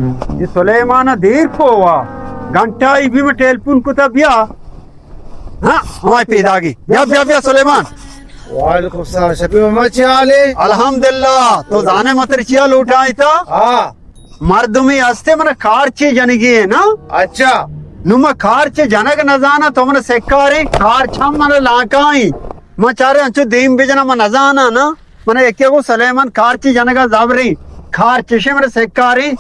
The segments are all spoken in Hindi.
ये सुलेमान देर पोवा घंटा भी में टेलीफोन को तब या हाँ हमारे पैदा की या सुलेमान वालेकुम सलाम शफी मोहम्मद चाले अल्हम्दुलिल्लाह तो जाने मतर चिया लौटाई था हाँ मर्दुमी हस्ते मन कारचे जनगी है ना अच्छा नुमा कारचे जनक नजाना तो मन सेक्कारी कारचम मन लाकाई म चारे अंचु दीम बिजना मन नजाना ना मन एके को सलेमान कारचे जनका जाबरी कारचे मन सेक्कारी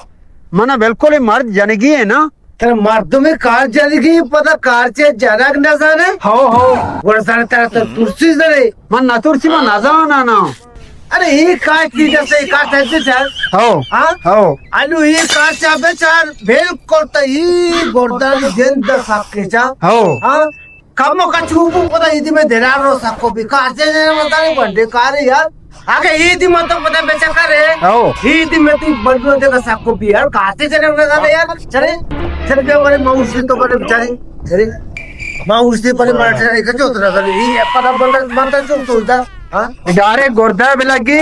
मन बिल्कुल ही मर्द जनगी है ना तेरे मर्दों में कार जनेगी पता कार चे जनक न जाने हो वो सारे तेरा तो तुर्सी जरे मन नतुर्सी मन नजाना ना अरे ये कार की जैसे कार चलते चल हो हाँ हो अनु ये कार चाबे चार बिल्कुल तो ये गोर्दान जिंदा सबके चा हो हाँ कमो का चूबू पता इधी में देना रो सबको भी कार से जने मत नहीं बंदे कार है यार आगे इधी मत तो पता बेचा कर है हो इधी में तो बंदे देगा सबको भी यार कार से जने मत नहीं यार चले चले क्या बड़े माउसी तो बड़े बेचारे चले माउसी बड़े मार एक जो उतरा कर ये पता बंदा जो सोचता हाँ इधारे गुर्दा भी लगी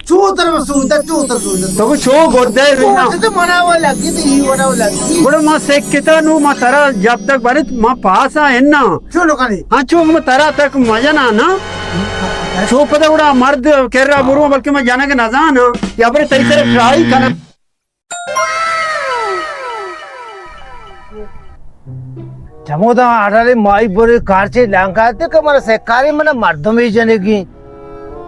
चूतर में सोचता तो कुछ हो गुर्दा भी ना तो मनावा लगी तो ये मनावा लगी बड़े माँ सेक कितना नु माँ तारा जब तक बने माँ पास है ना क्यों लोग नहीं हाँ चूक में तारा तक मजा ना ना चूक पता उड़ा मर्द कह रहा बुरु बल्कि मैं जाने के ना जाना या बड़े तरीके से ट्राई करना जमोदा आधारे माई बोरे कार से लंका ते कमर से कारी मन मर्दों में जनेगी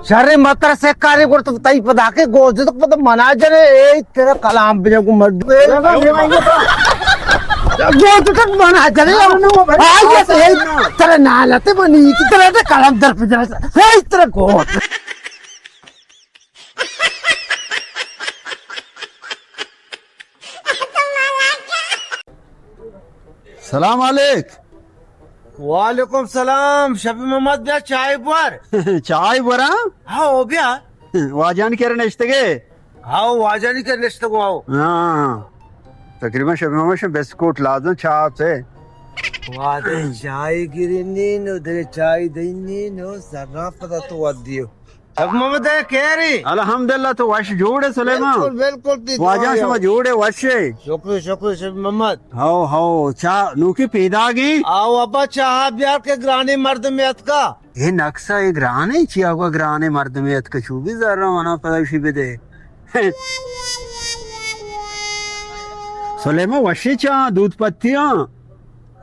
सारे मात्रा से कारी को तो तई पदा के गोज तो पता मना जने ए तेरा कलाम पे को मर्द गोज तक मना जने आइए तेरा नालते बनी की तेरा ते कलाम दर पे जरा हे तेरा गोज सलाम अलैक वालेकुम सलाम शफी मोहम्मद भैया चाय पर चाय बरा हाँ हो भैया वाजान कह रहे इश्तगे हाँ वाजा नहीं करने से को आओ हाँ तकरीबन शबीमा बिस्कुट लाजम छाप से वादे चाय गिरनी नो दे चाय देनी नो जरा पता तो वाद दियो अब मोहम्मद है कह रही अल्हम्दुलिल्लाह तो वश जोड़े सुलेमान बिल्कुल वाजा से जोड़े वशे शुक्र शुक्र शफी मोहम्मद हो चा नूकी पैदा गई आओ अब्बा चाह बिहार के ग्रानी मर्द में का ये नक्शा एक ग्राने चिया हुआ ग्राने मर्द में का चूबी जरा मना पता उसी पे दे सुलेमा वशी चा दूध पत्तियां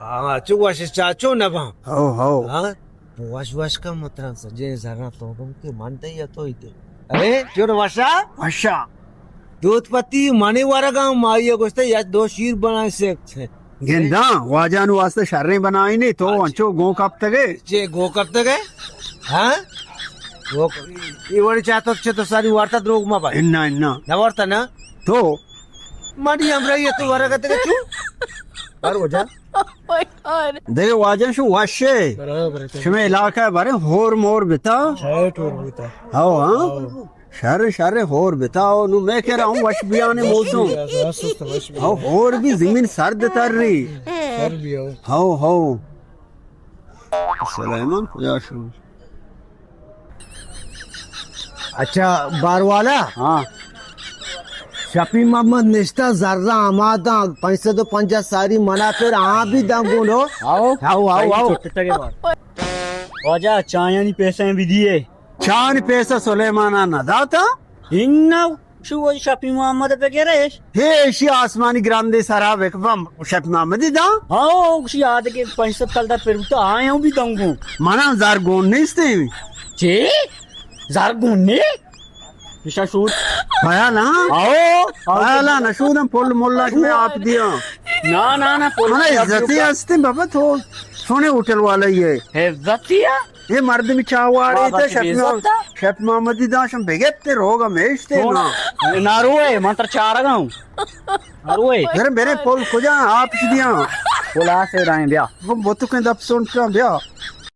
हाँ चुवा से चाचो न भा हो हाँ वश वश का मतलब सजे जरा तो तुम के मानते ही तो इते अरे क्यों वशा वशा दूध पत्ती माने वाला गांव मारियो गोस्ते या दो शीर बनाए से गेंदा वाजान वास्ते शर्रे बनाई नहीं तो अंचो गो कब तक जे गो कब तक है हाँ वो ये वाली चाहतो अच्छे तो सारी वार्ता द्रोग मा भाई इन्ना इन्ना ना वार्ता ना तो माड़ी हमरा ये तो वारा करते के चू पर हो जा देखे वाजन शु वशे बराबर है शमे इलाका है बारे होर मोर बिता छठ और होता हाँ हाँ शर शर होर बिताओ नु मैं कह रहा हूँ वश भी आने मौसम हाँ होर भी जमीन सर्द तर रही सर भी हो हाँ सुलेमान खुदा शु अच्छा बार वाला हाँ शफी मोहम्मद निष्ठा जर्रा आमादा पैसे तो पंजा सारी मना फिर आ भी दंगो नो आओ वाजा चायनी पैसे भी दिए चान पैसा सुलेमाना न दाता इन्ना शु वो शफी मोहम्मद पे कह रहे हे एशी आसमानी ग्रांदे सारा वेकवम शफी मोहम्मद दा हाँ उसी याद के पैसे कल दा फिर तो आए हूँ भी दंगो मना जार गोन नहीं स्ते जे जार गुन्ने विशा शूट आया ना आया ना नशूदम पुल मोल्ला में आप दिया ना मना इज्जती हस्ते बाबा तो सोने होटल वाला ये है इज्जतिया ये मर्द में चावा रहे थे शफी मोहम्मद दा शम बेगते रोगा मेशते ना नारुए मंत्र चार गाँव नारुए मेरे पुल खुजा आप दिया पुला से राय ब्या वो बोतु के दब सुन का ब्या